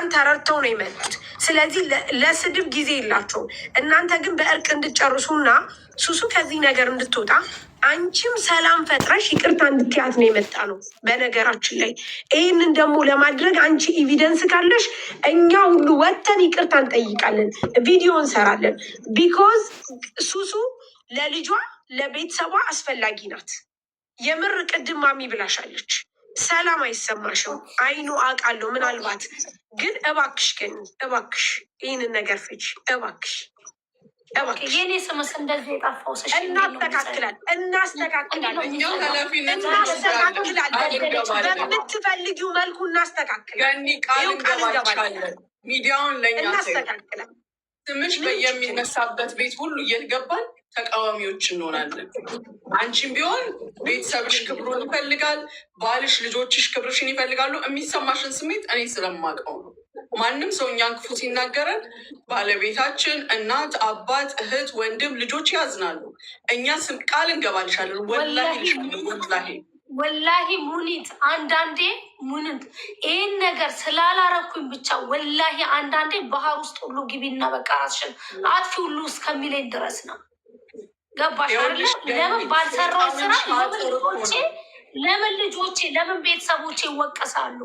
እኛን ተረድተው ነው የመጡት። ስለዚህ ለስድብ ጊዜ የላቸውም። እናንተ ግን በእርቅ እንድጨርሱና ሱሱ ከዚህ ነገር እንድትወጣ አንቺም ሰላም ፈጥረሽ ይቅርታ እንድትያት ነው የመጣ ነው። በነገራችን ላይ ይህንን ደግሞ ለማድረግ አንቺ ኤቪደንስ ካለሽ እኛ ሁሉ ወጥተን ይቅርታ እንጠይቃለን፣ ቪዲዮ እንሰራለን። ቢኮዝ ሱሱ ለልጇ ለቤተሰቧ አስፈላጊ ናት። የምር ቅድም ማሚ ብላሻለች። ሰላም አይሰማሽም? አይኑ አውቃለሁ። ምናልባት ግን እባክሽ ግን እባክሽ ይህንን ነገር ፍቺ እባክሽ። የኔ ስምስ እንደዚህ የጠፋው እናስተካክላለን። በምትፈልጊው መልኩ እናስተካክላለን። ሚዲያውን ለእኛ እናስተካክላለን። ስምሽ በየሚነሳበት ቤት ሁሉ እየገባን ተቃዋሚዎች እንሆናለን። አንቺም ቢሆን ቤተሰብሽ ክብሩን ይፈልጋል፣ ባልሽ፣ ልጆችሽ ክብርሽን ይፈልጋሉ። የሚሰማሽን ስሜት እኔ ስለማውቀው ነው። ማንም ሰው እኛን ክፉ ሲናገረን ባለቤታችን፣ እናት፣ አባት፣ እህት፣ ወንድም፣ ልጆች ያዝናሉ። እኛ ቃል እንገባልሻለን። ወላሂ ሙኒት አንዳንዴ ሙኒት ይህን ነገር ስላላረኩኝ ብቻ ወላሂ አንዳንዴ ባህር ውስጥ ሁሉ ግቢና በቃ ራስሽን አጥፊ ሁሉ እስከሚለኝ ድረስ ነው። ገባሽ? ለምን ባልሰራው ስራ ለምን ልጆቼ ለምን ቤተሰቦቼ ይወቀሳሉ?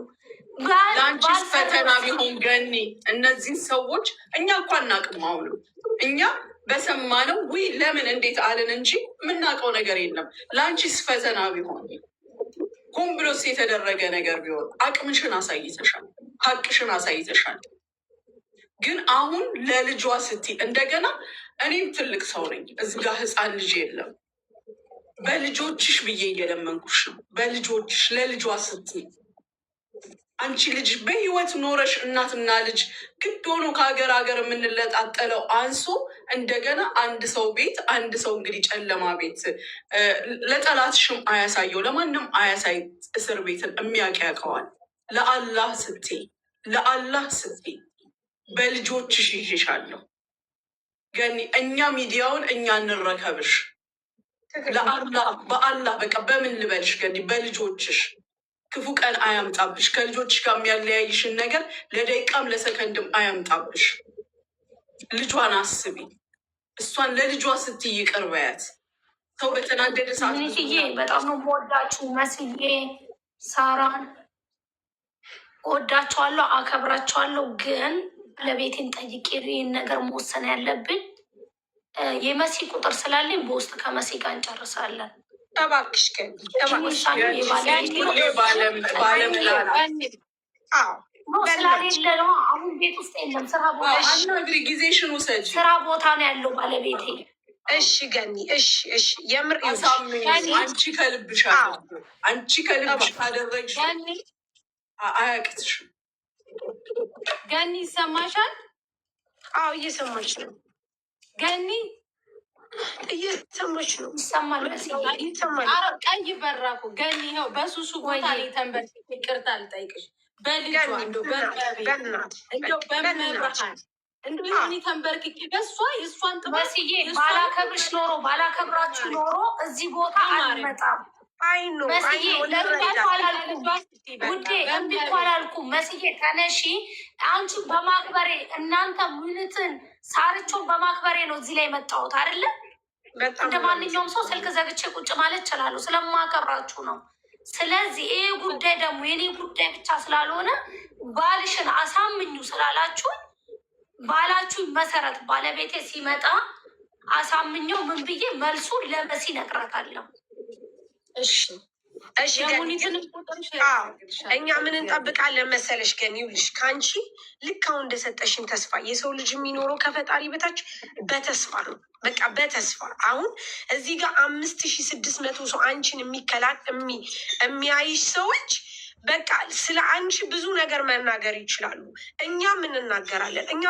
ለአንቺስ ፈተና ቢሆን ገኒ እነዚህን ሰዎች እኛ እኮ አናውቅም። አሁንም እኛ በሰማነው ውይ ለምን እንዴት አለን እንጂ የምናውቀው ነገር የለም። ለአንቺስ ፈተና ቢሆን ሆን ብሎስ የተደረገ ነገር ቢሆን አቅምሽን አሳይተሻል፣ ሀቅሽን አሳይተሻል። ግን አሁን ለልጇ ስትይ እንደገና እኔም ትልቅ ሰው ነኝ፣ እዚህ ጋር ህፃን ልጅ የለም። በልጆችሽ ብዬ እየለመንኩሽ ነው። በልጆችሽ ለልጇ ስትይ አንቺ ልጅ በህይወት ኖረሽ እናትና ልጅ ግድ ሆኖ ከሀገር ሀገር የምንለጣጠለው አንሶ እንደገና አንድ ሰው ቤት አንድ ሰው እንግዲህ ጨለማ ቤት ለጠላትሽም አያሳየው ለማንም አያሳይ እስር ቤትን የሚያውቅ ያውቀዋል። ለአላህ ስትይ ለአላህ ስትይ በልጆችሽ ይዤሻለሁ ገኒ። እኛ ሚዲያውን እኛ እንረከብሽ ለአላህ በአላህ በቃ በምን ልበልሽ ገኒ፣ በልጆችሽ ክፉ ቀን አያምጣብሽ። ከልጆችሽ ጋር የሚያለያይሽን ነገር ለደቂቃም ለሰከንድም አያምጣብሽ። ልጇን አስቢ። እሷን ለልጇ ስትይ ይቅር በያት። ሰው በተናደደ ሰዓት በጣም ነው የምወዳችሁ። መስዬ ሳራን እወዳችኋለሁ፣ አከብራችኋለሁ። ግን ለቤቴን ጠይቄ ይህን ነገር መወሰን ያለብኝ የመሲ ቁጥር ስላለኝ በውስጥ ከመሲ ጋር እንጨርሳለን። እባክሽ ግን ስላሌለ ነው። አሁን ቤት ውስጥ የለም፣ ስራ ጊዜሽን ውሰጂ። ስራ ቦታ ነው ያለው ባለቤቴ። እሺ ገኒ፣ እሺ እሺ፣ የምር አንቺ ከልብሽ አንቺ ከልብሽ ካደረግሽ አያቅትሽም። ገኒ ይሰማሻል? አዎ እየሰማች ነው ገኒ፣ እየሰማች ነው። ይሰማል ይሰማል። ቀይ በራኩ ገኒ፣ ይኸው በሱሱ ቦታ ላይ ተንበርክ። ይቅርታ ልጠይቅሽ በልጇ እንደው በመብርሃን እንደው የሆነ ተንበርክኬ በሷ የእሷን ጥበስዬ ባላከብርሽ ኖሮ ባላከብራችሁ ኖሮ እዚህ ቦታ አልመጣም። መስዬ ለምንድን አላልኩም ውዴ፣ እምቢ እኮ አላልኩም። መስዬ ተነሺ። አንቺ በማክበሬ እናንተ ሙኒትን ሳርቾን በማክበሬ ነው እዚህ ላይ መጣሁት አይደለ? እንደ ማንኛውም ሰው ስልክ ዘግቼ ቁጭ ማለት እችላለሁ፣ ስለማከብራችሁ ነው። ስለዚህ ይህ ጉዳይ ደግሞ የኔ ጉዳይ ብቻ ስላልሆነ ባልሽን አሳምኙ ስላላችሁ ባላችሁ መሰረት ባለቤቴ ሲመጣ አሳምኘው ምን ብዬ መልሱን ለመሲ እነግራታለሁ። እሺ እሺ፣ እኛ ምን እንጠብቃለን መሰለሽ? ገን ይውልሽ ከአንቺ ልክ አሁን እንደሰጠሽን ተስፋ የሰው ልጅ የሚኖረው ከፈጣሪ በታች በተስፋ ነው። በቃ በተስፋ አሁን እዚህ ጋር 5600 ሰው አንቺን የሚያይሽ ሰዎች በቃ ስለ አንቺ ብዙ ነገር መናገር ይችላሉ። እኛም እንናገራለን። እኛ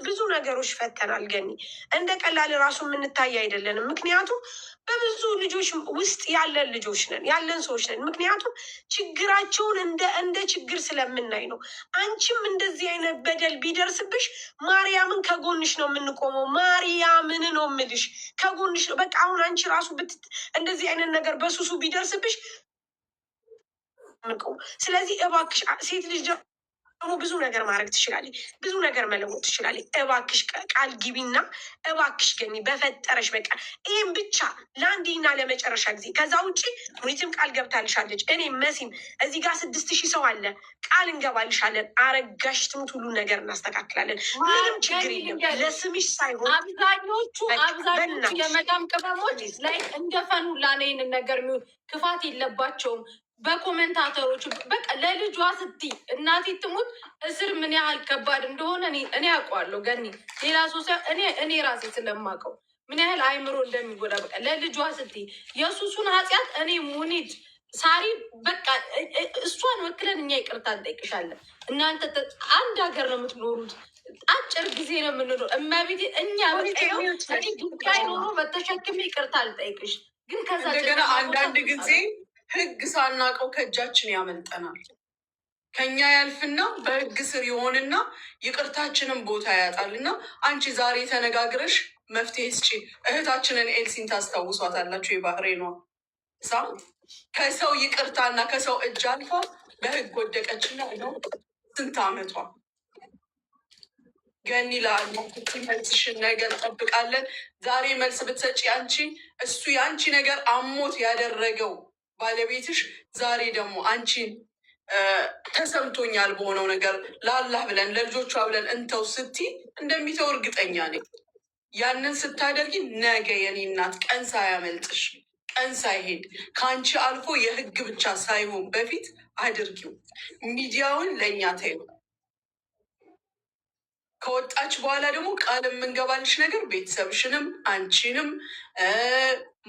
ብዙ ነገሮች ፈተናል ገኒ፣ እንደ ቀላል ራሱ የምንታይ አይደለንም። ምክንያቱም በብዙ ልጆች ውስጥ ያለን ልጆች ነን፣ ያለን ሰዎች ነን። ምክንያቱም ችግራቸውን እንደ ችግር ስለምናይ ነው። አንቺም እንደዚህ አይነት በደል ቢደርስብሽ ማርያምን ከጎንሽ ነው የምንቆመው። ማርያምን ነው የምልሽ፣ ከጎንሽ ነው። በቃ አሁን አንቺ ራሱ እንደዚህ አይነት ነገር በሱሱ ቢደርስብሽ፣ ስለዚህ እባክሽ ሴት ልጅ ብዙ ነገር ማድረግ ትችላለች። ብዙ ነገር መለወጥ ትችላለች። እባክሽ ቃል ግቢና እባክሽ ገኒ በፈጠረሽ በቃ ይህም ብቻ ለአንዴና ለመጨረሻ ጊዜ። ከዛ ውጭ ሙኒትም ቃል ገብታልሻለች። እኔ መሲም እዚህ ጋር 6,000 ሰው አለ። ቃል እንገባልሻለን። አረጋሽ ትሙት ሁሉ ነገር እናስተካክላለን። ምንም ችግር የለም። ለስምሽ ሳይሆን አብዛኞቹ የመዳም ቅመሞች ላይ እንደፈኑላ ነው ይህንን ነገር የሚሆን ክፋት የለባቸውም። በኮሜንታተሮች በቃ ለልጇ ስትይ እናቴ ትሙት እስር ምን ያህል ከባድ እንደሆነ እኔ አውቀዋለሁ። ገኒ ሌላ ሰው እኔ ራሴ ስለማውቀው ምን ያህል አይምሮ እንደሚጎዳ በቃ ለልጇ ስትይ የሱሱን ኃጢአት እኔ ሙኒት ሳሪ በቃ እሷን ወክለን እኛ ይቅርታ እንጠይቅሻለን። እናንተ አንድ ሀገር ነው የምትኖሩት፣ አጭር ጊዜ ነው የምንኖረው። እመቤቴ እኛ ጉዳይ ኖሮ በተሸክሜ ይቅርታ አልጠይቅሽ። ግን ከዛ እንደገና አንዳንድ ጊዜ ህግ ሳናውቀው ከእጃችን ያመልጠናል። ከኛ ያልፍና በህግ ስር ይሆንና ይቅርታችንን ቦታ ያጣልና አንቺ ዛሬ ተነጋግረሽ መፍትሄ ስጪ። እህታችንን ኤልሲን ታስታውሷታላችሁ? የባህሬኗ ሳ ከሰው ይቅርታና ከሰው እጅ አልፋ በህግ ወደቀችና ነው ስንት አመቷ። ገኒ ለአንቺ መልስሽን ነገር ጠብቃለን። ዛሬ መልስ ብትሰጪ አንቺ እሱ የአንቺ ነገር አሞት ያደረገው ባለቤትሽ ዛሬ ደግሞ አንቺን ተሰምቶኛል በሆነው ነገር ለአላህ ብለን ለልጆቿ ብለን እንተው ስትይ እንደሚተው እርግጠኛ ነኝ። ያንን ስታደርጊ ነገ የኔ እናት ቀን ሳያመልጥሽ ቀን ሳይሄድ ከአንቺ አልፎ የህግ ብቻ ሳይሆን በፊት አድርጊው። ሚዲያውን ለእኛ ተይው። ከወጣች በኋላ ደግሞ ቃል የምንገባልሽ ነገር ቤተሰብሽንም አንቺንም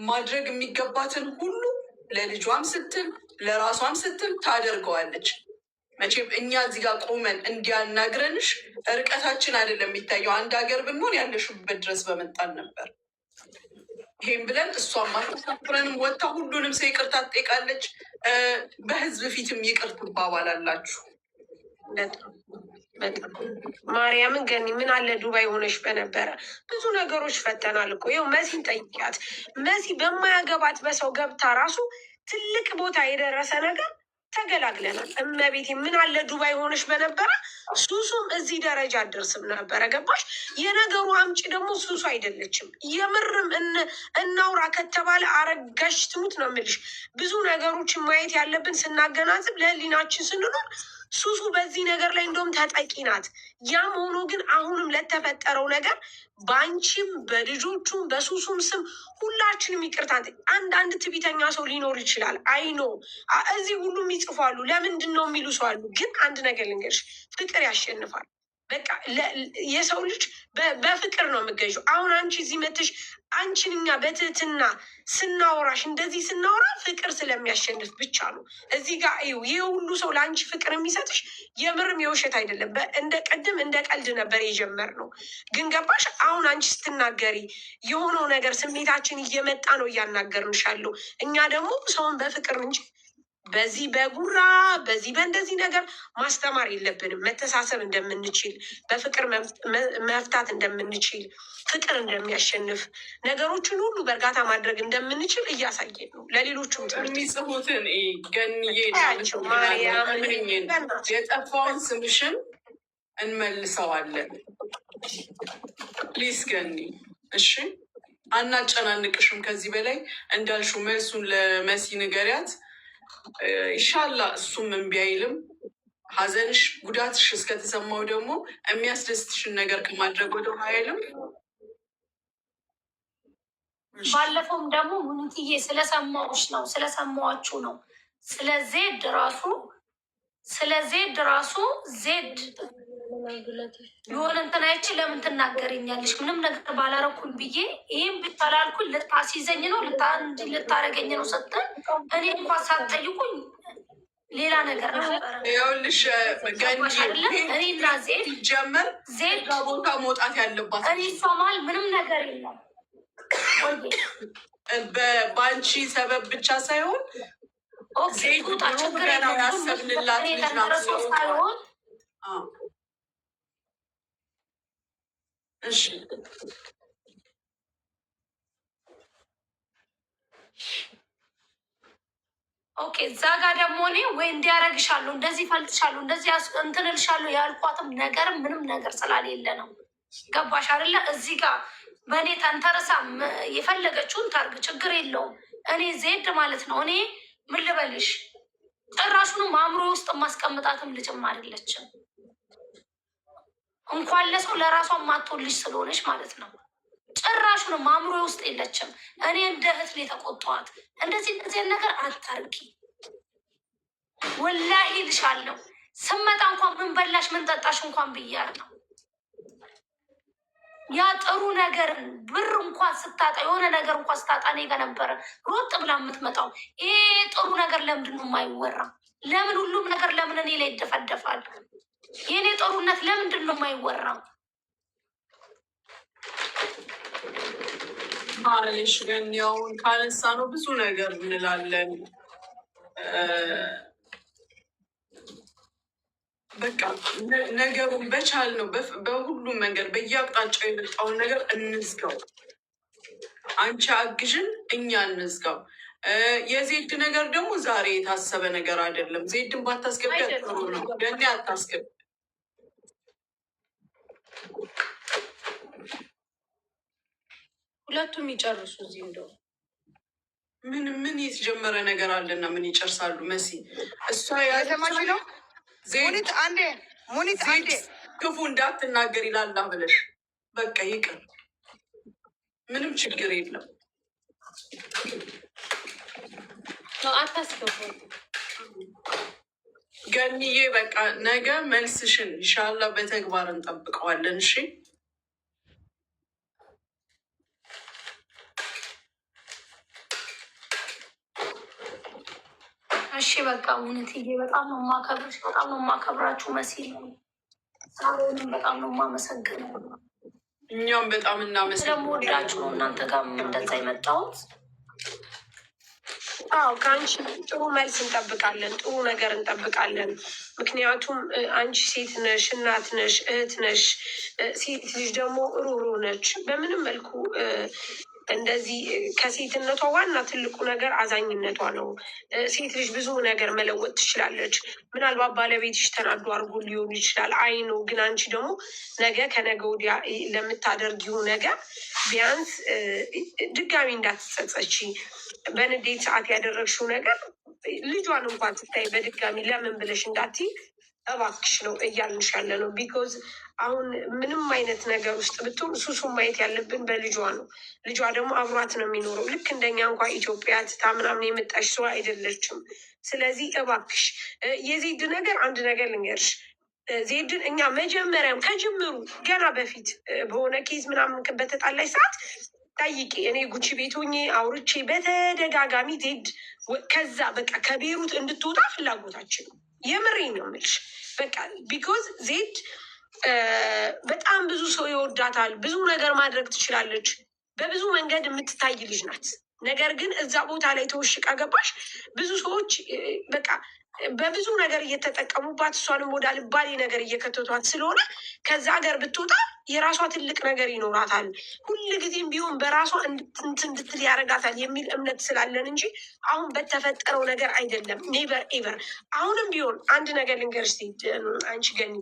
ማድረግ የሚገባትን ሁሉ ለልጇም ስትል ለራሷም ስትል ታደርገዋለች። መቼም እኛ እዚህ ጋር ቆመን እንዲያናግረንሽ ርቀታችን አይደለም የሚታየው። አንድ ሀገር ብንሆን ያለሽበት ድረስ በመጣን ነበር። ይሄም ብለን እሷም ማተሳፍረንም ወጥታ ሁሉንም ሰው ይቅርታ ትጠይቃለች። በህዝብ ፊትም ይቅር ትባባላላችሁ። በጣም ማርያምን ገኒ ምን አለ ዱባይ ሆነሽ በነበረ ብዙ ነገሮች ፈተናል እኮ ይኸው መሲን ጠይቂያት። መሲ በማያገባት በሰው ገብታ ራሱ ትልቅ ቦታ የደረሰ ነገር ተገላግለናል። እመቤቴ ምን አለ ዱባይ ሆነሽ በነበረ ሱሱም እዚህ ደረጃ አደርስም ነበረ። ገባሽ? የነገሩ አምጪ ደግሞ ሱሱ አይደለችም። የምርም እናውራ ከተባለ አረጋሽ ትሙት ነው የምልሽ። ብዙ ነገሮችን ማየት ያለብን ስናገናዝብ ለህሊናችን ስንኖር ሱሱ በዚህ ነገር ላይ እንደውም ተጠቂ ናት። ያም ሆኖ ግን አሁንም ለተፈጠረው ነገር በአንቺም በልጆቹም በሱሱም ስም ሁላችንም ይቅርታ። አንዳንድ ትቢተኛ ሰው ሊኖር ይችላል። አይኖ እዚህ ሁሉም ይጽፋሉ። ለምንድን ነው የሚሉ ሰው አሉ። ግን አንድ ነገር ልንገርሽ፣ ፍቅር ያሸንፋል። በቃ የሰው ልጅ በፍቅር ነው የምገዥው። አሁን አንቺ እዚህ መትሽ አንቺን እኛ በትህትና ስናወራሽ እንደዚህ ስናወራ ፍቅር ስለሚያሸንፍ ብቻ ነው። እዚህ ጋር ይህ ሁሉ ሰው ለአንቺ ፍቅር የሚሰጥሽ የምርም የውሸት አይደለም። እንደ ቅድም እንደ ቀልድ ነበር የጀመርነው። ግን ገባሽ? አሁን አንቺ ስትናገሪ የሆነው ነገር ስሜታችን እየመጣ ነው እያናገርንሻለሁ። እኛ ደግሞ ሰውን በፍቅር እንጂ በዚህ በጉራ በዚህ በእንደዚህ ነገር ማስተማር የለብንም። መተሳሰብ እንደምንችል በፍቅር መፍታት እንደምንችል ፍቅር እንደሚያሸንፍ ነገሮችን ሁሉ በእርጋታ ማድረግ እንደምንችል እያሳየን ነው። ለሌሎቹም የሚጽፉትን ገንዬ የጠፋውን ስምሽን እንመልሰዋለን። ፕሊስ ገኒ እሺ፣ አናጨናንቅሽም ከዚህ በላይ እንዳልሽው መልሱን ለመሲ ንገሪያት። ይሻላ እሱም እምቢ አይልም። ሀዘንሽ ጉዳትሽ እስከተሰማው ደግሞ የሚያስደስትሽን ነገር ከማድረግ ወደ አይልም። ባለፈውም ደግሞ ሙኒትዬ ስለሰማዋችሁ ነው ስለ ዜድ ራሱ ዜድ የሆነ እንትን አይቼ ለምን ትናገረኛለሽ? ምንም ነገር ባላረኩኝ ብዬ ይህም ብታላልኩኝ ልታስይዘኝ ነው ልታረገኝ ነው ስትል እኔ እንኳን ሳትጠይቁኝ ሌላ ነገር ነበረ። ይኸውልሽ እኔና ዜድ ጀመር ዜድ ቦታ መውጣት ያለባት እኔ እሷ መሀል ምንም ነገር የለም። በአንቺ ሰበብ ብቻ ሳይሆን ዜድ ችግር ያሰብንላት ልጅ ናት ሳይሆን እሺ ኦኬ እዛ ጋር ደግሞ እኔ ወይ እንዲያረግሻለሁ እንደዚህ ፈልጥሻለሁ እንደዚህ እንትንልሻለሁ ያልኳትም ነገር ምንም ነገር ስላሌለ ነው። ገባሽ አይደለ? እዚህ ጋር በእኔ ተንተርሳ የፈለገችውን ታርግ፣ ችግር የለውም። እኔ ዜድ ማለት ነው። እኔ ምን ልበልሽ፣ ጭራሹንም አእምሮ ውስጥ የማስቀምጣትም ልጅም አይደለችም። እንኳን ለሰው ለራሷ ማትወልሽ ስለሆነች ማለት ነው። ጭራሹንም አእምሮ ውስጥ የለችም። እኔ እንደ እህት ነው የተቆጣኋት። እንደዚህ ነገር አታርጊ ወላሂ ልሻለሁ። ስመጣ እንኳን ምን በላሽ ምን ጠጣሽ እንኳን ብያር ነው። ያ ጥሩ ነገርን ብር እንኳን ስታጣ የሆነ ነገር እንኳን ስታጣ እኔ ጋ ነበረ ሮጥ ብላ የምትመጣው። ይሄ ጥሩ ነገር ለምንድን ነው የማይወራ? ለምን ሁሉም ነገር ለምን እኔ ላይ ይደፈደፋል? የእኔ ጥሩነት ለምንድን ነው የማይወራው? ማለሽ ግን ያው ካነሳ ነው ብዙ ነገር እንላለን። በቃ ነገሩን በቻል ነው በሁሉም መንገድ በየአቅጣጫው የመጣውን ነገር እንዝጋው። አንቺ አግዥን፣ እኛ እንዝጋው። የዜድ ነገር ደግሞ ዛሬ የታሰበ ነገር አይደለም። ዜድን ባታስገቢ ጥሩ ነው። ገኒ አታስገቢ። ሁለቱም ይጨርሱ። እዚህ እንደው ምን የተጀመረ ነገር አለና ምን ይጨርሳሉ? መሲ እሷ ያሰማች ነው። ሙኒት አንዴ ክፉ እንዳትናገር ይላላ ብለሽ በቃ ይቅር፣ ምንም ችግር የለም። አታስገቡ ገኒዬ። በቃ ነገ መልስሽን ኢንሻላህ በተግባር እንጠብቀዋለን። እሺ እሺ በቃ እውነትዬ በጣም ነው የማከብርሽ፣ በጣም ነው የማከብራችሁ። መሲ ነው ሳሮንም በጣም ነው የማመሰግነው። እኛም በጣም እናመሰግናለን። ስለምወዳችሁ ነው እናንተ ጋር እንደዛ የመጣሁት። አዎ ከአንቺ ጥሩ መልስ እንጠብቃለን፣ ጥሩ ነገር እንጠብቃለን። ምክንያቱም አንቺ ሴት ነሽ፣ እናት ነሽ፣ እህት ነሽ። ሴት ልጅ ደግሞ ሩሩ ነች። በምንም መልኩ እንደዚህ ከሴትነቷ ዋና ትልቁ ነገር አዛኝነቷ ነው። ሴት ልጅ ብዙ ነገር መለወጥ ትችላለች። ምናልባት ባለቤትሽ ተናዶ አድርጎ ሊሆን ይችላል፣ አይ ነው። ግን አንቺ ደግሞ ነገ ከነገ ወዲያ ለምታደርጊው ነገር ቢያንስ ድጋሚ እንዳትጸጸቺ። በንዴት ሰዓት ያደረግሽው ነገር ልጇን እንኳን ስታይ በድጋሚ ለምን ብለሽ እንዳትይ እባክሽ ነው እያልንሽ ያለ ነው። ቢኮዝ አሁን ምንም አይነት ነገር ውስጥ ብትሆን ሱሱን ማየት ያለብን በልጇ ነው። ልጇ ደግሞ አብሯት ነው የሚኖረው። ልክ እንደኛ እንኳ ኢትዮጵያ ትታ ምናምን የመጣሽ ሰው አይደለችም። ስለዚህ እባክሽ የዜድ ነገር አንድ ነገር ልንገርሽ። ዜድን እኛ መጀመሪያም ከጅምሩ ገና በፊት በሆነ ኬዝ ምናምን በተጣላሽ ሰዓት ጠይቄ እኔ ጉቺ ቤት ሆኜ አውርቼ በተደጋጋሚ ዜድ ከዛ በቃ ከቤሩት እንድትወጣ ፍላጎታችን ነው። የምሬ ነው የምልሽ። በቃ ቢኮዝ ዜድ በጣም ብዙ ሰው ይወዳታል። ብዙ ነገር ማድረግ ትችላለች። በብዙ መንገድ የምትታይ ልጅ ናት። ነገር ግን እዛ ቦታ ላይ ተወሽቃ ገባሽ። ብዙ ሰዎች በቃ በብዙ ነገር እየተጠቀሙባት እሷንም ወደ አልባሌ ነገር እየከተቷት ስለሆነ ከዛ ሀገር ብትወጣ የራሷ ትልቅ ነገር ይኖራታል። ሁልጊዜም ቢሆን በራሷ እንድትል ያደርጋታል የሚል እምነት ስላለን እንጂ አሁን በተፈጠረው ነገር አይደለም። ኔቨር ኤቨር። አሁንም ቢሆን አንድ ነገር ልንገርሽ አንቺ ገኒ፣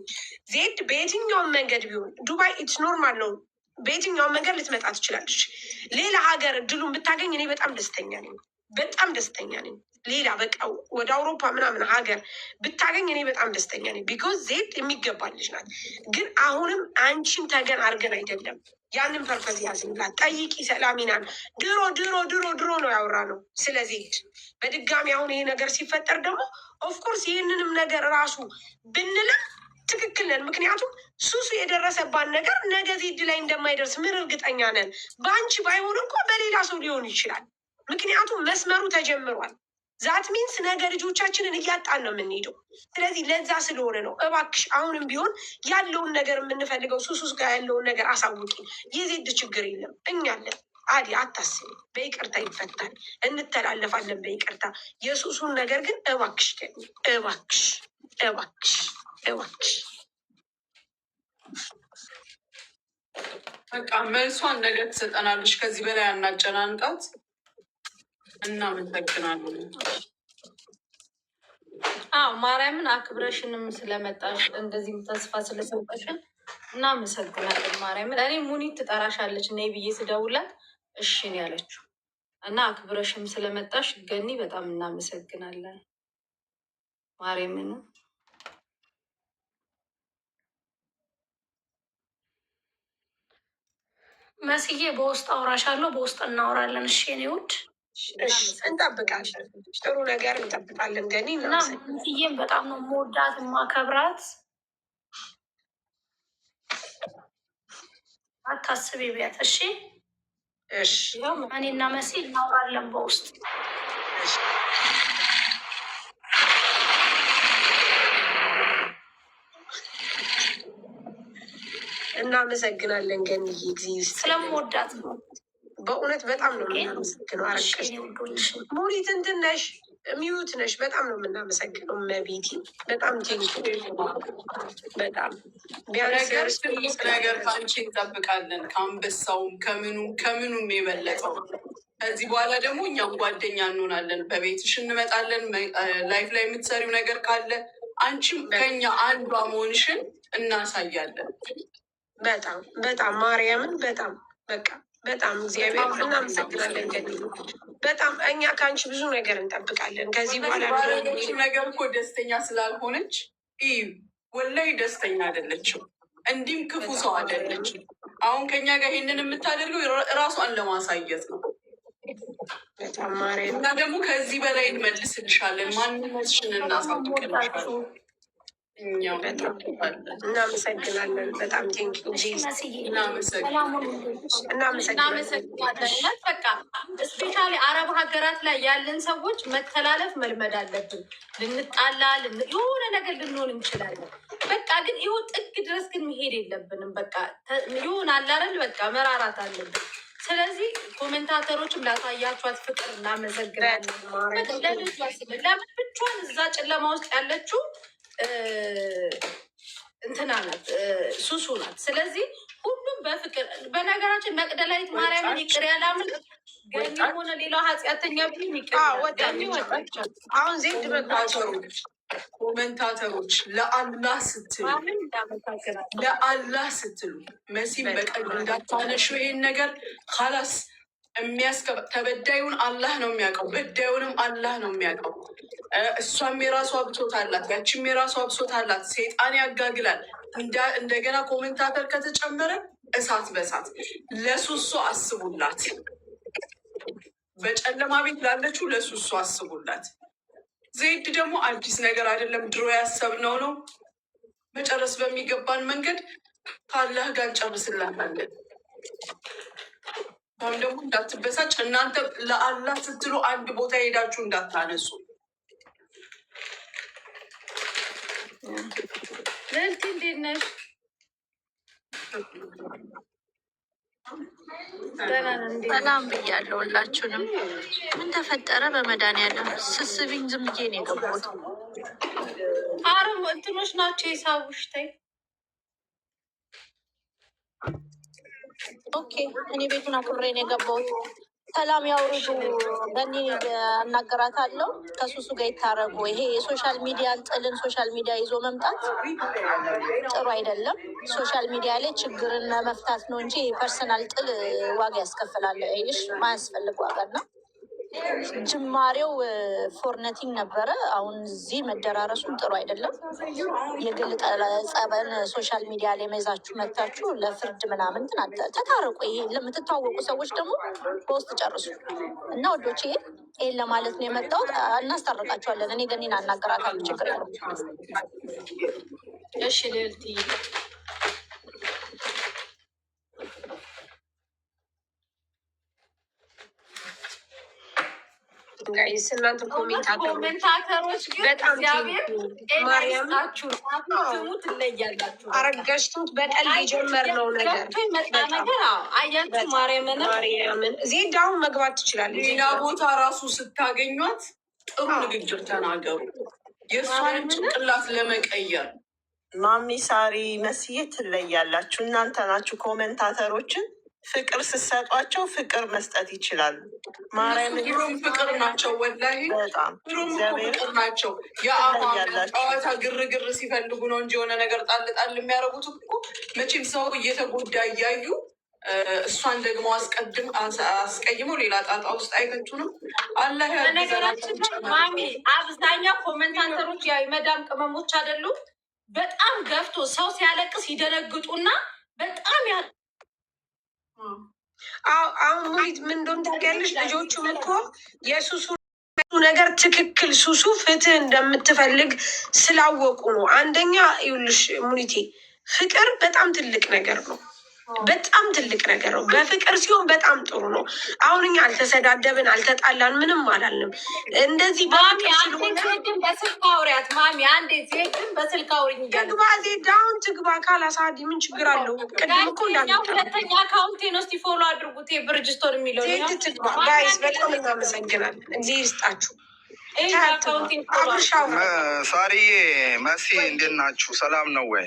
ዜድ በየትኛውም መንገድ ቢሆን ዱባይ ኢትስ ኖርማል ነው። በየትኛውም መንገድ ልትመጣ ትችላለች። ሌላ ሀገር እድሉን ብታገኝ እኔ በጣም ደስተኛ ነኝ። በጣም ደስተኛ ነኝ። ሌላ በቃ ወደ አውሮፓ ምናምን ሀገር ብታገኝ እኔ በጣም ደስተኛ ነኝ። ቢኮዝ ዜድ የሚገባ ልጅ ናት። ግን አሁንም አንቺን ተገን አድርገን አይደለም። ያንን ፐርፐዝ ያዝንላት። ጠይቂ ሰላሚናን። ድሮ ድሮ ድሮ ድሮ ነው ያወራ ነው ስለ ዜድ። በድጋሚ አሁን ይሄ ነገር ሲፈጠር ደግሞ ኦፍኮርስ ይህንንም ነገር ራሱ ብንልም ትክክል ነን። ምክንያቱም ሱሱ የደረሰባት ነገር ነገ ዜድ ላይ እንደማይደርስ ምን እርግጠኛ ነን? በአንቺ ባይሆን እንኳ በሌላ ሰው ሊሆን ይችላል። ምክንያቱም መስመሩ ተጀምሯል። ዛት ሚንስ ነገ ልጆቻችንን እያጣን ነው የምንሄደው። ስለዚህ ለዛ ስለሆነ ነው እባክሽ አሁንም ቢሆን ያለውን ነገር የምንፈልገው ሱሱስ ጋር ያለውን ነገር አሳውቂ። የዜድ ችግር የለም እኛለን። አዲ አታስቢ፣ በይቅርታ ይፈታል፣ እንተላለፋለን በይቅርታ። የሱሱን ነገር ግን እባክሽ እባክሽ እባክሽ እባክሽ በቃ መልሷን ነገ ትሰጠናለች። ከዚህ በላይ አናጨናንቃት። እናመሰግናለን። ማርያምን አክብረሽንም ስለመጣሽ እንደዚህም ተስፋ ስለሰጠሽን እናመሰግናለን። ማርያምን እኔ ሙኒት ትጠራሻለች ነይ ብዬ ስደውላት እሺን ያለችው እና አክብረሽም ስለመጣሽ ገኒ በጣም እናመሰግናለን። ማርያምን መስዬ በውስጥ አውራሻለሁ፣ በውስጥ እናወራለን። እሺ የኔ ውድ እንጠብቃለን። ጥሩ ነገር እንጠብቃለን። ገኒ እና መስዬም በጣም ነው የምወዳት የማከብራት። አታስቢ ቢያት። እሺ እኔና መሲ እናወራለን በውስጥ። እናመሰግናለን ገኒዬ፣ ጊዜ ስለምወዳት ነው በእውነት በጣም ነው የምናመሰግነው። አረቀሽ ሙሪት እንትን ነሽ ሚዩት ነሽ። በጣም ነው የምናመሰግነው። መቤቴ በጣም ቴንኪ። በጣም ቢያንስ ነገር ከአንቺ እንጠብቃለን። ከአንበሳውም ከምኑም የበለጠው ከዚህ በኋላ ደግሞ እኛም ጓደኛ እንሆናለን። በቤትሽ እንመጣለን። ላይፍ ላይ የምትሰሪው ነገር ካለ አንቺም ከኛ አንዷ መሆንሽን እናሳያለን። በጣም በጣም ማርያምን በጣም በቃ በጣም እግዚአብሔር እናመሰግናለን። ገኒ በጣም እኛ ከአንቺ ብዙ ነገር እንጠብቃለን። ከዚህ በኋላ ነገር እኮ ደስተኛ ስላልሆነች ወላይ ደስተኛ አይደለችም። እንዲህም ክፉ ሰው አይደለችም። አሁን ከኛ ጋር ይሄንን የምታደርገው እራሷን ለማሳየት ነው። በጣም ማርያም እና ደግሞ ከዚህ በላይ እንመልስልሻለን። ማንነትሽን እናሳውቅልሻለን። እናመሰግናለን። በጣም ቴንኪው። እናመሰግናለን። በቃ ስፔሻሊ አረብ ሀገራት ላይ ያለን ሰዎች መተላለፍ መልመድ አለብን። ልንጣላ የሆነ ነገር ልንሆን እንችላለን። በቃ ግን ይሁ ጥግ ድረስ ግን መሄድ የለብንም። በቃ ይሁን አላረል በቃ መራራት አለብን። ስለዚህ ኮሜንታተሮችም ላሳያችኋት ፍቅር እናመሰግናለን። ለልጇ ለምን ብቻዋን እዛ ጨለማ ውስጥ ያለችው እንትና ናት፣ ሱሱ ናት። ስለዚህ ሁሉም በፍቅር በነገራችን መቅደላዊት ማርያምን ይቅር ያላምን ገኒ ሆነ ሌላው ኃጢአተኛ ቢሆን ይቅር አሁን ዜድ ኮመንታተሮች ለአላህ ስትሉ መሲም በቀል እንዳታነሽው ይሄን ነገር ካላስ ተበዳዩን አላህ ነው የሚያውቀው፣ በዳዩንም አላህ ነው የሚያውቀው። እሷም የራሷ ብሶት አላት፣ ያችም የራሷ ብሶት አላት። ሴጣን ያጋግላል። እንደገና ኮሜንታተር ከተጨመረ እሳት በሳት ለሱሱ አስቡላት። በጨለማ ቤት ላለችው ለሱሱ አስቡላት። ዜድ ደግሞ አዲስ ነገር አይደለም፣ ድሮ ያሰብነው ነው። መጨረስ በሚገባን መንገድ ከአላህ ጋር እንጨርስላታለን። አሁን ደግሞ እንዳትበሳጭ እናንተ ለአላህ ስትሉ አንድ ቦታ ሄዳችሁ እንዳታነሱ። ልዕልት እንዴት ነሽ? ሰላም ብያለሁ ሁላችሁንም። ምን ተፈጠረ? በመድኃኒዓለም ስስቢኝ ዝም ብዬ ነው የገባሁት። አረም እንትኖች ናቸው የሳቡሽ። ተይ ኦኬ፣ እኔ ቤቱን አክብሬ ነው የገባሁት። ሰላም ያውርዱ። ገኒ እናገራታለሁ። ከሱሱ ጋር ይታረጉ። ይሄ የሶሻል ሚዲያን ጥልን ሶሻል ሚዲያ ይዞ መምጣት ጥሩ አይደለም። ሶሻል ሚዲያ ላይ ችግርን መፍታት ነው እንጂ ፐርሰናል ጥል ዋጋ ያስከፍላል። ይሽ ማያስፈልግ ዋጋ ነው። ጅማሬው ፎርነቲንግ ነበረ። አሁን እዚህ መደራረሱን ጥሩ አይደለም። የግል ጸበን ሶሻል ሚዲያ ላይ መይዛችሁ መታችሁ ለፍርድ ምናምን ተታረቁ። ይሄ ለምትታወቁ ሰዎች ደግሞ በውስጥ ጨርሱ እና ወዶች ይሄን ለማለት ነው የመጣሁት። እናስታርቃችኋለን። እኔ ገኒን አናገራታለሁ። ችግር የለም። እሺ ልዕልት ጋይስ እናንተ ኮሜንታተሮች ግን እግዚአብሔር ማርያምናችሁ ትሙ ትለያላችሁ። አረጋሽቱት በቀል የጀመርነው ነገር መጣ ነገር አያችሁ። ማርያምን ዜድ አሁን መግባት ትችላለች። ሌላ ቦታ ራሱ ስታገኟት ጥሩ ንግግር ተናገሩ፣ የእሷን ጭንቅላት ለመቀየር። ማሚ ሳሪ መስዬ ትለያላችሁ። እናንተ ናችሁ ኮሜንታተሮችን ፍቅር ስትሰጧቸው ፍቅር መስጠት ይችላሉ። ማርያም ድሮም ፍቅር ናቸው። ወላሂ በጣም ድሮም ፍቅር ናቸው። የአሁን ጨዋታ ግርግር ሲፈልጉ ነው እንጂ የሆነ ነገር ጣል ጣል የሚያደርጉት እኮ መቼም ሰው እየተጎዳ እያዩ እሷን ደግሞ አስቀይመው ሌላ ጣጣ ውስጥ አይከቱንም። አላህ ነገራችን ማሚ አብዛኛው ኮመንታተሮች የመዳም ቅመሞች አይደሉም። በጣም ገፍቶ ሰው ሲያለቅስ ይደነግጡና በጣም አሁን ሙሊት ምን እንደሆነ ታውቂያለሽ? ልጆቹም እኮ የሱሱ ነገር ትክክል ሱሱ ፍትህ እንደምትፈልግ ስላወቁ ነው። አንደኛ ይኸውልሽ ሙኒቴ ፍቅር በጣም ትልቅ ነገር ነው። በጣም ትልቅ ነገር ነው። በፍቅር ሲሆን በጣም ጥሩ ነው። አሁን እኛ አልተሰዳደብን፣ አልተጣላን፣ ምንም አላልንም። እንደዚህ ዜድን በስልክ አውሪያት ማሚ፣ አንዴ ዜድን በስልክ አውሪኝ እያሉ ትግባ። ዜድ አሁን ትግባ ካላሳዲ ምን ችግር አለው? ቅድም እኮ ሁለተኛ አካውንቴ ነው። እስቲ ፎሎ አድርጉት ብርጅስቶን የሚለው ዜድ ትግባ። ጋይስ በጣም እናመሰግናለን። እዚህ ይስጣችሁ። ሳሪዬ መሲ እንዴት ናችሁ? ሰላም ነው ወይ?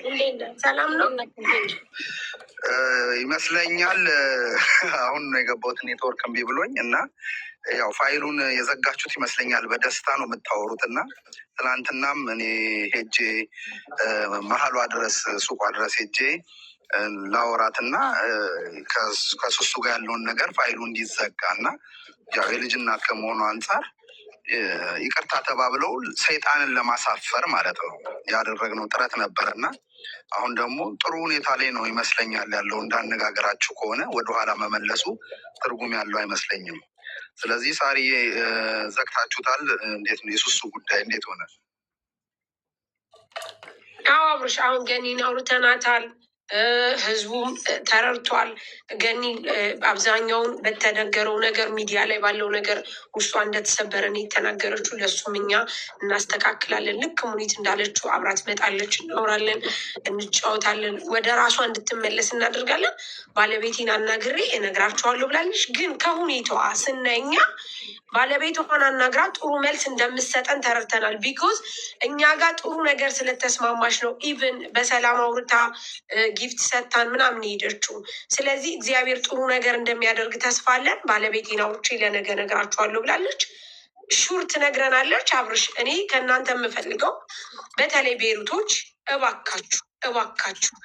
ሰላም ነው ይመስለኛል። አሁን ነው የገባሁት ኔትወርክ እምቢ ብሎኝ እና ያው ፋይሉን የዘጋችሁት ይመስለኛል። በደስታ ነው የምታወሩት እና ትናንትናም እኔ ሄጄ መሀሏ ድረስ ሱቋ ድረስ ሄጄ ላወራትና ከሱሱ ጋር ያለውን ነገር ፋይሉ እንዲዘጋ እና ያው የልጅ እናት ከመሆኑ አንጻር ይቅርታ ተባብለው ሰይጣንን ለማሳፈር ማለት ነው ያደረግነው ጥረት ነበር እና አሁን ደግሞ ጥሩ ሁኔታ ላይ ነው ይመስለኛል ያለው። እንዳነጋገራችሁ ከሆነ ወደኋላ መመለሱ ትርጉም ያለው አይመስለኝም። ስለዚህ ሳሪዬ ዘግታችሁታል። እንዴት ነው የሱሱ ጉዳይ እንዴት ሆነ? አዎ አብርሽ፣ አሁን ገኒን አውርተናታል። ህዝቡም ተረድቷል። ገኒ አብዛኛውን በተነገረው ነገር ሚዲያ ላይ ባለው ነገር ውስጧ እንደተሰበረ ነው የተናገረችው። ለእሱም እኛ እናስተካክላለን። ልክ ሙኒት እንዳለችው አብራ ትመጣለች፣ እናወራለን፣ እንጫወታለን፣ ወደ ራሷ እንድትመለስ እናደርጋለን። ባለቤቴን አናግሬ እነግራቸዋለሁ ብላለች። ግን ከሁኔታዋ ስናይ እኛ ባለቤቷን አናግራ ጥሩ መልስ እንደምሰጠን ተረድተናል። ቢኮዝ እኛ ጋር ጥሩ ነገር ስለተስማማች ነው። ኢቭን በሰላም አውርታ ጊፍት ሰጥታን ምናምን ሄደችው። ስለዚህ እግዚአብሔር ጥሩ ነገር እንደሚያደርግ ተስፋ አለን። ባለቤቴን አውርቼ ለነገ እነግራቸዋለሁ ብላለች። ሹር ትነግረናለች። አብርሽ፣ እኔ ከእናንተ የምፈልገው በተለይ ቤሩቶች እባካችሁ እባካችሁ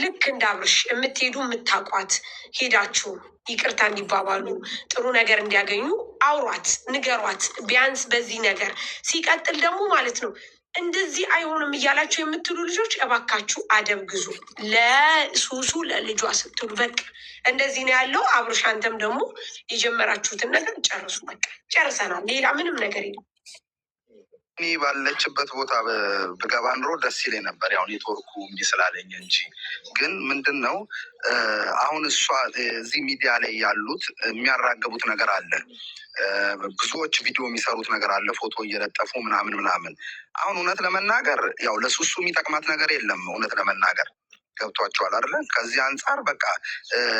ልክ እንደ አብርሽ የምትሄዱ የምታውቋት ሄዳችሁ ይቅርታ እንዲባባሉ ጥሩ ነገር እንዲያገኙ አውሯት፣ ንገሯት። ቢያንስ በዚህ ነገር ሲቀጥል ደግሞ ማለት ነው እንደዚህ አይሆንም እያላችሁ የምትሉ ልጆች እባካችሁ አደብ ግዙ። ለሱሱ ለልጇ ስትሉ በቃ እንደዚህ ነው ያለው። አብርሽ አንተም ደግሞ የጀመራችሁትን ነገር ጨርሱ። በቃ ጨርሰናል። ሌላ ምንም ነገር የለም። እኔ ባለችበት ቦታ ብገባ ኑሮ ደስ ይለኝ ነበር። ያው ኔትወርኩ እምቢ ስላለኝ እንጂ ግን ምንድን ነው አሁን እሷ እዚህ ሚዲያ ላይ ያሉት የሚያራገቡት ነገር አለ። ብዙዎች ቪዲዮ የሚሰሩት ነገር አለ፣ ፎቶ እየለጠፉ ምናምን ምናምን። አሁን እውነት ለመናገር ያው ለሱሱ የሚጠቅማት ነገር የለም። እውነት ለመናገር ገብቷቸዋል አይደለ? ከዚህ አንጻር በቃ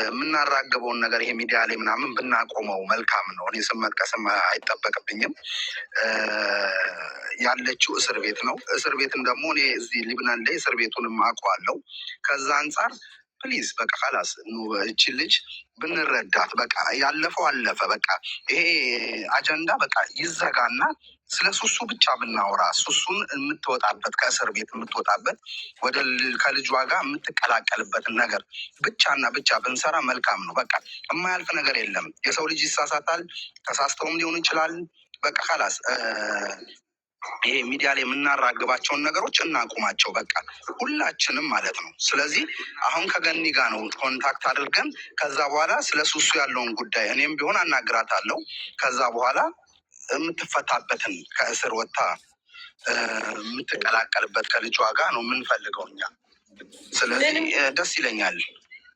የምናራግበውን ነገር ይሄ ሚዲያ ላይ ምናምን ብናቆመው መልካም ነው። እኔ ስም መጥቀስም አይጠበቅብኝም። ያለችው እስር ቤት ነው። እስር ቤትም ደግሞ እኔ እዚህ ሊብናን ላይ እስር ቤቱንም አውቀዋለሁ። ከዛ አንጻር ፕሊዝ በቃ ካላስ እቺ ልጅ ብንረዳት በቃ ያለፈው አለፈ። በቃ ይሄ አጀንዳ በቃ ይዘጋና ስለ ሱሱ ብቻ ብናወራ ሱሱን የምትወጣበት ከእስር ቤት የምትወጣበት ወደ ከልጇ ጋር የምትቀላቀልበትን ነገር ብቻና ብቻ ብንሰራ መልካም ነው። በቃ የማያልፍ ነገር የለም። የሰው ልጅ ይሳሳታል፣ ተሳስተውም ሊሆን ይችላል። በቃ ካላስ ይሄ ሚዲያ ላይ የምናራግባቸውን ነገሮች እናቁማቸው፣ በቃ ሁላችንም ማለት ነው። ስለዚህ አሁን ከገኒ ጋር ነው ኮንታክት አድርገን ከዛ በኋላ ስለ ሱሱ ያለውን ጉዳይ እኔም ቢሆን አናግራታለሁ። ከዛ በኋላ የምትፈታበትን ከእስር ወጥታ የምትቀላቀልበት ከልጇ ጋር ነው የምንፈልገው እኛ። ስለዚህ ደስ ይለኛል።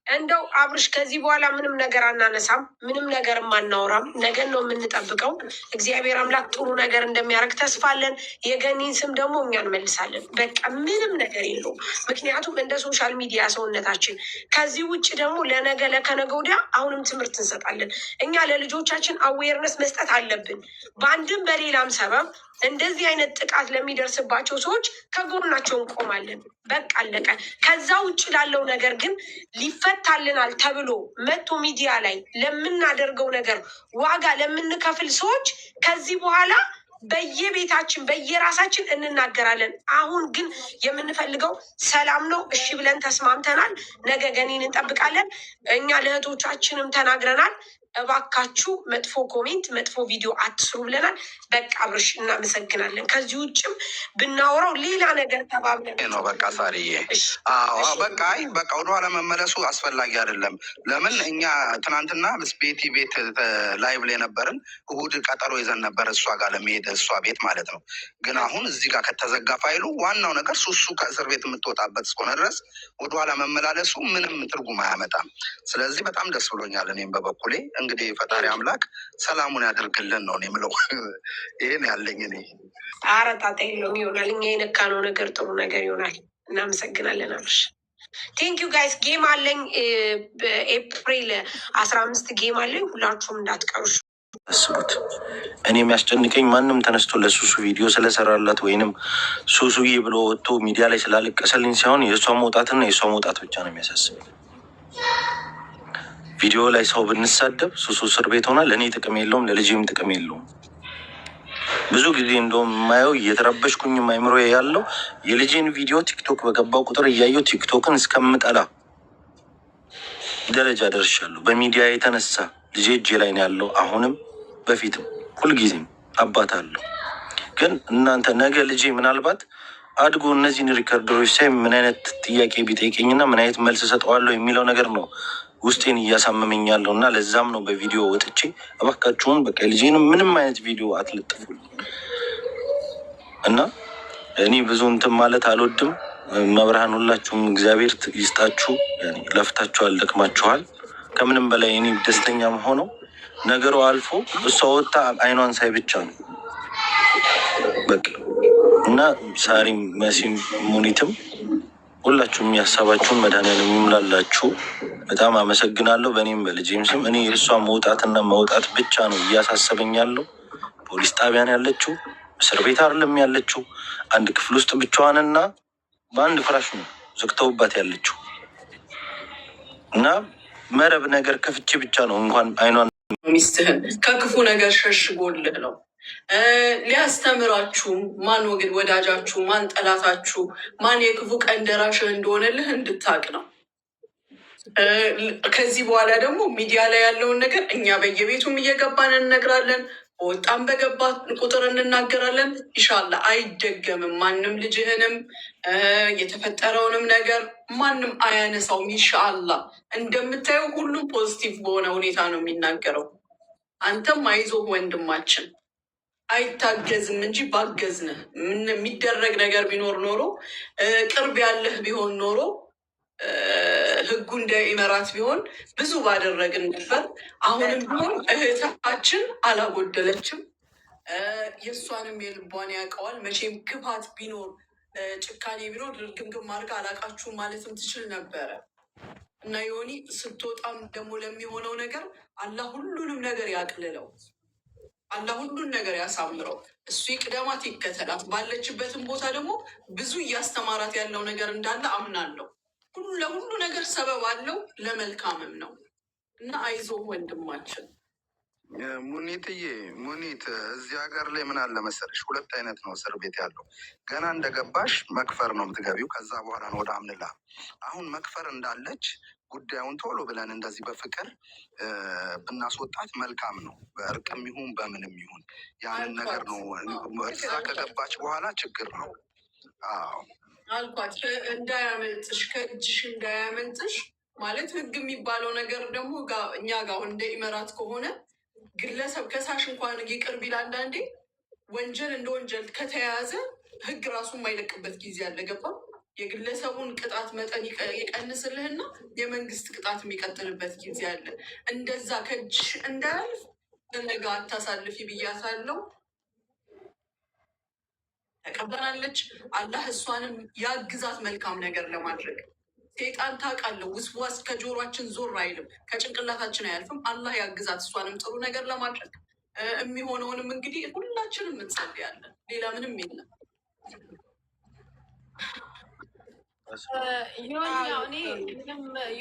እንደው አብርሽ ከዚህ በኋላ ምንም ነገር አናነሳም፣ ምንም ነገርም አናወራም። ነገን ነው የምንጠብቀው። እግዚአብሔር አምላክ ጥሩ ነገር እንደሚያደርግ ተስፋ አለን። የገኒን ስም ደግሞ እኛ እንመልሳለን። በቃ ምንም ነገር የለውም። ምክንያቱም እንደ ሶሻል ሚዲያ ሰውነታችን። ከዚህ ውጭ ደግሞ ለነገ ለከነገ ወዲያ አሁንም ትምህርት እንሰጣለን። እኛ ለልጆቻችን አዌርነስ መስጠት አለብን። በአንድም በሌላም ሰበብ እንደዚህ አይነት ጥቃት ለሚደርስባቸው ሰዎች ከጎናቸው እንቆማለን። በቃ አለቀ። ከዛ ውጭ ላለው ነገር ግን ሊፈታ ይፈታልናል ተብሎ መቶ ሚዲያ ላይ ለምናደርገው ነገር ዋጋ ለምንከፍል ሰዎች ከዚህ በኋላ በየቤታችን በየራሳችን እንናገራለን። አሁን ግን የምንፈልገው ሰላም ነው። እሺ ብለን ተስማምተናል። ነገ ገኒን እንጠብቃለን። እኛ ለእህቶቻችንም ተናግረናል። እባካችሁ መጥፎ ኮሜንት፣ መጥፎ ቪዲዮ አትስሩ ብለናል። በቃ አብርሽ እናመሰግናለን። ከዚህ ውጭም ብናወራው ሌላ ነገር ተባብለን ነው። በቃ ሳርዬ በቃ በቃ ወደኋላ መመለሱ አስፈላጊ አይደለም። ለምን እኛ ትናንትና ቤቲ ቤት ላይቭ ላይ ነበርን። እሑድ ቀጠሮ ይዘን ነበር እሷ ጋር ለመሄድ እሷ ቤት ማለት ነው። ግን አሁን እዚህ ጋር ከተዘጋ ፋይሉ ዋናው ነገር ሱሱ ከእስር ቤት የምትወጣበት እስከሆነ ድረስ ወደኋላ መመላለሱ ምንም ትርጉም አያመጣም። ስለዚህ በጣም ደስ ብሎኛል። እኔም በበኩሌ እንግዲህ ፈጣሪ አምላክ ሰላሙን ያደርግልን ነው የምለው። ይህን ያለኝ እኔ አረጣጣ የለውም ይሆናል። እኛ የነካነው ነገር ጥሩ ነገር ይሆናል። እናመሰግናለን አብርሽ። ቴንክ ዩ ጋይስ። ጌም አለኝ በኤፕሪል 15 ጌም አለኝ። ሁላችሁም እንዳትቀሩ። አስቡት። እኔ የሚያስጨንቀኝ ማንም ተነስቶ ለሱሱ ቪዲዮ ስለሰራላት ወይንም ሱሱዬ ብሎ ወጥቶ ሚዲያ ላይ ስላለቀሰልኝ ሳይሆን የእሷ መውጣትና የእሷ መውጣት ብቻ ነው የሚያሳስበኝ። ቪዲዮ ላይ ሰው ብንሳደብ ሱሱ እስር ቤት ሆና ለእኔ ጥቅም የለውም፣ ለልጅም ጥቅም የለውም። ብዙ ጊዜ እንደውም የማየው እየተረበሽኩኝ አይምሮ ያለው የልጄን ቪዲዮ ቲክቶክ በገባው ቁጥር እያየው ቲክቶክን እስከምጠላ ደረጃ ደርሻለሁ። በሚዲያ የተነሳ ልጄ እጄ ላይ ነው ያለው። አሁንም በፊትም ሁልጊዜም አባት አለው። ግን እናንተ ነገ ልጄ ምናልባት አድጎ እነዚህን ሪከርደሮች ሳይ ምን አይነት ጥያቄ ቢጠይቀኝና ምን አይነት መልስ ሰጠዋለሁ የሚለው ነገር ነው ውስጤን እያሳመመኝ ያለው እና ለዛም ነው በቪዲዮ ወጥቼ እባካችሁን በቃ ልጄንም ምንም አይነት ቪዲዮ አትለጥፉልኝ እና እኔ ብዙ እንትን ማለት አልወድም። መብርሃን ሁላችሁም እግዚአብሔር ይስጣችሁ። ለፍታችኋል፣ ደክማችኋል። ከምንም በላይ እኔ ደስተኛ ሆነው ነገሩ አልፎ እሷ ወጣ አይኗን ሳይ ብቻ ነው በቃ እና ሳሪም መሲም ሙኒትም ሁላችሁም ያሳባችሁን መድኃኒዓለም ይሙላላችሁ። በጣም አመሰግናለሁ። በእኔም በልጄም ስም እኔ የእሷ መውጣትና መውጣት ብቻ ነው እያሳሰበኝ ያለው። ፖሊስ ጣቢያን ያለችው እስር ቤት አይደለም ያለችው። አንድ ክፍል ውስጥ ብቻዋንና በአንድ ፍራሽ ነው ዘግተውባት ያለችው እና መረብ ነገር ከፍቼ ብቻ ነው እንኳን አይኗን ሚስትህን ከክፉ ነገር ሸሽጎልህ ነው ሊያስተምራችሁ ማን ወግን ወዳጃችሁ ማን ጠላታችሁ ማን የክፉ ቀን ደራሽህ እንደሆነልህ እንድታቅ ነው። ከዚህ በኋላ ደግሞ ሚዲያ ላይ ያለውን ነገር እኛ በየቤቱም እየገባን እንነግራለን። በወጣም በገባ ቁጥር እንናገራለን። ኢንሻላህ አይደገምም። ማንም ልጅህንም የተፈጠረውንም ነገር ማንም አያነሳውም። ኢንሻላህ እንደምታየው ሁሉም ፖዚቲቭ በሆነ ሁኔታ ነው የሚናገረው። አንተም አይዞህ ወንድማችን፣ አይታገዝም እንጂ ባገዝንህ። የሚደረግ ነገር ቢኖር ኖሮ ቅርብ ያለህ ቢሆን ኖሮ ህጉ እንደ ኢመራት ቢሆን ብዙ ባደረግን ነበር። አሁንም ቢሆን እህታችን አላጎደለችም። የእሷንም የልቧን ያውቀዋል። መቼም ክፋት ቢኖር ጭካኔ ቢኖር ድርግምግም አድርጋ አላቃችሁ ማለትም ትችል ነበረ እና ዮኒ ስትወጣም ደግሞ ለሚሆነው ነገር አላህ ሁሉንም ነገር ያቅልለው። አላህ ሁሉን ነገር ያሳምረው። እሱ ይቅደማት፣ ይከተላት። ባለችበትም ቦታ ደግሞ ብዙ እያስተማራት ያለው ነገር እንዳለ አምናለሁ። ለሁሉ ነገር ሰበብ አለው፣ ለመልካምም ነው እና አይዞ ወንድማችን። ሙኒትዬ ሙኒት እዚህ ሀገር ላይ ምን አለ መሰለሽ፣ ሁለት አይነት ነው እስር ቤት ያለው። ገና እንደገባሽ መክፈር ነው የምትገቢው። ከዛ በኋላ ነው ወደ አምልላ። አሁን መክፈር እንዳለች ጉዳዩን ቶሎ ብለን እንደዚህ በፍቅር ብናስወጣት መልካም ነው። በእርቅም ይሁን በምንም ይሁን ያንን ነገር ነው። እዛ ከገባች በኋላ ችግር ነው። አዎ አልኳት እንዳያመልጥሽ፣ ከእጅሽ እንዳያመልጥሽ። ማለት ህግ የሚባለው ነገር ደግሞ እኛ ጋር እንደ ኢመራት ከሆነ ግለሰብ ከሳሽ እንኳን ይቅር ቢል አንዳንዴ ወንጀል እንደ ወንጀል ከተያያዘ ህግ ራሱ የማይለቅበት ጊዜ አለ። ገባ? የግለሰቡን ቅጣት መጠን ይቀንስልህና የመንግስት ቅጣት የሚቀጥልበት ጊዜ አለ። እንደዛ ከእጅሽ እንዳያልፍ ነገ አታሳልፊ ብያታለሁ። ተቀበላለች። አላህ እሷንም ያግዛት መልካም ነገር ለማድረግ። ሴጣን ታውቃለህ፣ ውስዋስ ከጆሯችን ዞር አይልም፣ ከጭንቅላታችን አያልፍም። አላህ ያግዛት እሷንም ጥሩ ነገር ለማድረግ። የሚሆነውንም እንግዲህ ሁላችንም እንጸልያለን። ሌላ ምንም የለም።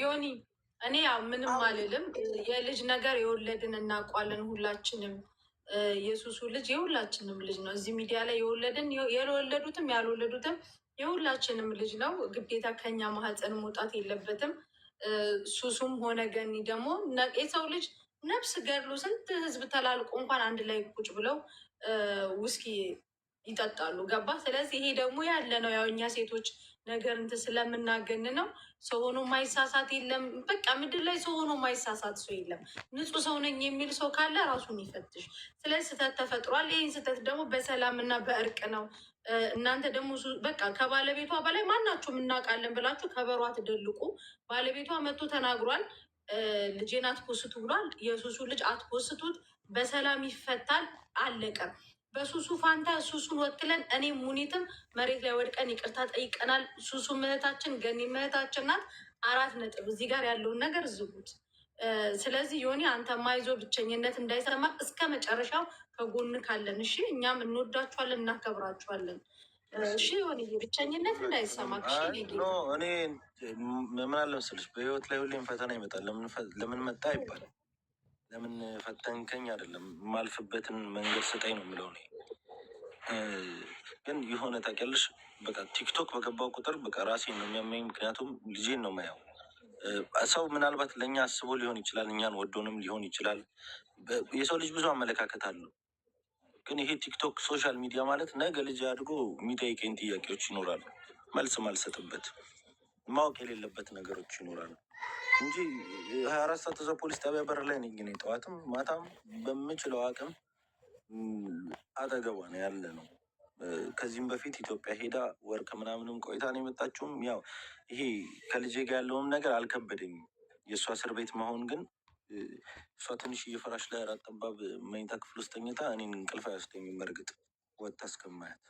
ዮኒ እኔ ያው ምንም አልልም። የልጅ ነገር የወለድን እናውቋለን ሁላችንም። የሱሱ ልጅ የሁላችንም ልጅ ነው። እዚህ ሚዲያ ላይ የወለዱትም ያልወለዱትም የሁላችንም ልጅ ነው። ግዴታ ከኛ ማህፀን መውጣት የለበትም። ሱሱም ሆነ ገኒ ደግሞ የሰው ልጅ ነፍስ ገድሎ ስንት ህዝብ ተላልቆ እንኳን አንድ ላይ ቁጭ ብለው ውስኪ ይጠጣሉ። ገባ? ስለዚህ ይሄ ደግሞ ያለ ነው። ያው እኛ ሴቶች ነገር እንትን ስለምናገን ነው። ሰው ሆኖ ማይሳሳት የለም። በቃ ምድር ላይ ሰው ሆኖ ማይሳሳት ሰው የለም። ንጹህ ሰው ነኝ የሚል ሰው ካለ ራሱን ይፈትሽ። ስለዚህ ስህተት ተፈጥሯል። ይህን ስህተት ደግሞ በሰላም እና በእርቅ ነው። እናንተ ደግሞ በቃ ከባለቤቷ በላይ ማናችሁም እናውቃለን ብላችሁ ከበሯ ትደልቁ። ባለቤቷ መጥቶ ተናግሯል። ልጄን አትፖስቱ ብሏል። የሱሱ ልጅ አትፖስቱት፣ በሰላም ይፈታል። አለቀ። በሱሱ ፋንታ ሱሱን ወክለን እኔ ሙኒትም መሬት ላይ ወድቀን ይቅርታ ጠይቀናል። ሱሱ ምህታችን፣ ገኒ ምህታችን ናት። 4 ነጥብ። እዚህ ጋር ያለውን ነገር ዝጉት። ስለዚህ ዮኒ አንተ ማይዞ ብቸኝነት እንዳይሰማ እስከ መጨረሻው ከጎን ካለን፣ እሺ እኛም እንወዳችኋለን፣ እናከብራችኋለን። እሺ ዮኒ ብቸኝነት እንዳይሰማ። እኔ ምን አለ መሰለሽ በህይወት ላይ ሁሌም ፈተና ይመጣል። ለምን መጣ ይባላል። ለምን ፈተንከኝ አይደለም፣ የማልፍበትን መንገድ ስጠኝ ነው የምለው። እኔ ግን የሆነ ታውቂያለሽ፣ በቃ ቲክቶክ በገባው ቁጥር በቃ ራሴን ነው የሚያመኝ። ምክንያቱም ልጄን ነው የማየው። ሰው ምናልባት ለእኛ አስቦ ሊሆን ይችላል፣ እኛን ወዶንም ሊሆን ይችላል። የሰው ልጅ ብዙ አመለካከት አለው። ግን ይሄ ቲክቶክ ሶሻል ሚዲያ ማለት ነገ ልጅ አድጎ የሚጠይቀኝ ጥያቄዎች ይኖራሉ፣ መልስ ማልሰጥበት ማወቅ የሌለበት ነገሮች ይኖራሉ እንጂ 24 ሰዓት እዛ ፖሊስ ጣቢያ በር ላይ ነኝ። ግን ጠዋትም ማታም በምችለው አቅም አጠገቧ ነው ያለ ነው። ከዚህም በፊት ኢትዮጵያ ሄዳ ወርቅ ምናምንም ቆይታ ነው የመጣችውም። ያው ይሄ ከልጄ ጋር ያለውም ነገር አልከበደኝም። የእሷ እስር ቤት መሆን ግን እሷ ትንሽ እየፈራሽ ላይ 4 ጠባብ መኝታ ክፍል ውስጥ ተኝታ እኔን እንቅልፍ አያስደኝም። መርግጥ ወጥታ እስከማያት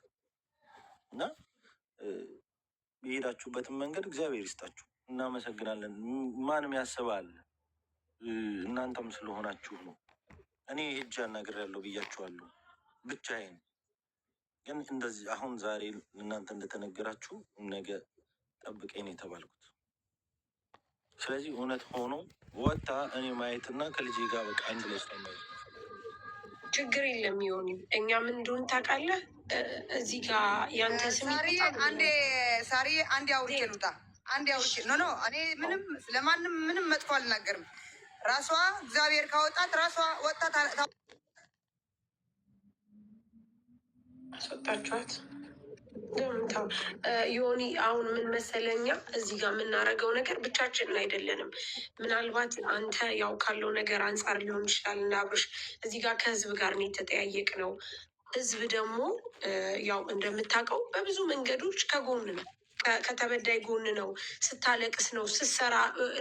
እና የሄዳችሁበትን መንገድ እግዚአብሔር ይስጣችሁ። እናመሰግናለን። ማንም ያስባል እናንተም ስለሆናችሁ ነው። እኔ ሄጄ አናግሬያለሁ ብያችኋለሁ። ብቻዬን ግን እንደዚህ አሁን ዛሬ እናንተ እንደተነገራችሁ ነገ ጠብቀኝ ነው የተባልኩት። ስለዚህ እውነት ሆኖ ወጥታ እኔ ማየትና ከልጄ ጋር በቃ አንድ ላይ ስለማየት ችግር የለም። ይሆን እኛ ምን እንደሆን ታውቃለህ? እዚህ ጋር ያንተ ስም አንዴ ሳሪ አንዴ አውርቼ ልውጣ። አንዴ አውርቼ ኖ እኔ ምንም ለማንም ምንም መጥፎ አልናገርም። ራሷ እግዚአብሔር ካወጣት ራሷ ወጣት አስወጣችኋት። ለምንታው ዮኒ አሁን ምን መሰለኛ እዚህ ጋር የምናደርገው ነገር ብቻችንን አይደለንም። ምናልባት አንተ ያው ካለው ነገር አንጻር ሊሆን ይችላል እና አብርሽ እዚህ ጋር ከህዝብ ጋር ነው የተጠያየቅ ነው። ህዝብ ደግሞ ያው እንደምታውቀው በብዙ መንገዶች ከጎን ነው፣ ከተበዳይ ጎን ነው፣ ስታለቅስ ነው፣ ስትሰራ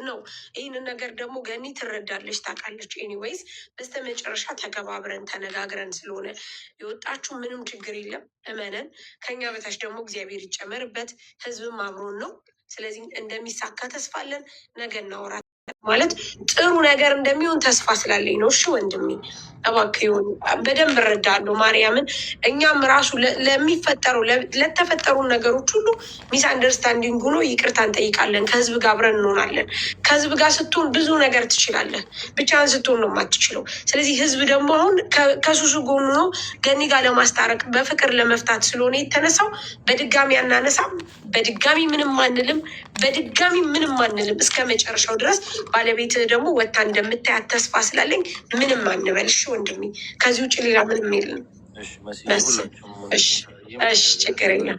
ነው። ይህንን ነገር ደግሞ ገኒ ትረዳለች፣ ታውቃለች። ኤኒዌይስ በስተ መጨረሻ ተከባብረን ተነጋግረን ስለሆነ የወጣችሁ ምንም ችግር የለም። እመነን። ከኛ በታች ደግሞ እግዚአብሔር ይጨመርበት፣ ህዝብም አብሮን ነው። ስለዚህ እንደሚሳካ ተስፋ አለን። ነገ እናወራለን። ማለት ጥሩ ነገር እንደሚሆን ተስፋ ስላለኝ ነው። እሺ ወንድሜ እባክህ ይሁን፣ በደንብ እረዳለሁ ማርያምን። እኛም ራሱ ለተፈጠሩ ነገሮች ሁሉ ሚስ አንደርስታንዲንግ ሆኖ ይቅርታ እንጠይቃለን። ከህዝብ ጋር አብረን እንሆናለን። ከህዝብ ጋር ስትሆን ብዙ ነገር ትችላለህ፣ ብቻህን ስትሆን ነው የማትችለው። ስለዚህ ህዝብ ደግሞ አሁን ከሱሱ ጎኑ ነው ገኒ ጋር ለማስታረቅ በፍቅር ለመፍታት ስለሆነ የተነሳው በድጋሚ አናነሳም፣ በድጋሚ ምንም አንልም፣ በድጋሚ ምንም አንልም እስከ መጨረሻው ድረስ። ባለቤትህ ደግሞ ወታ እንደምታያት ተስፋ ስላለኝ ምንም አንበልሽ ወንድሜ። ከዚህ ውጭ ሌላ ምንም የለም። እሺ ችግር የለም።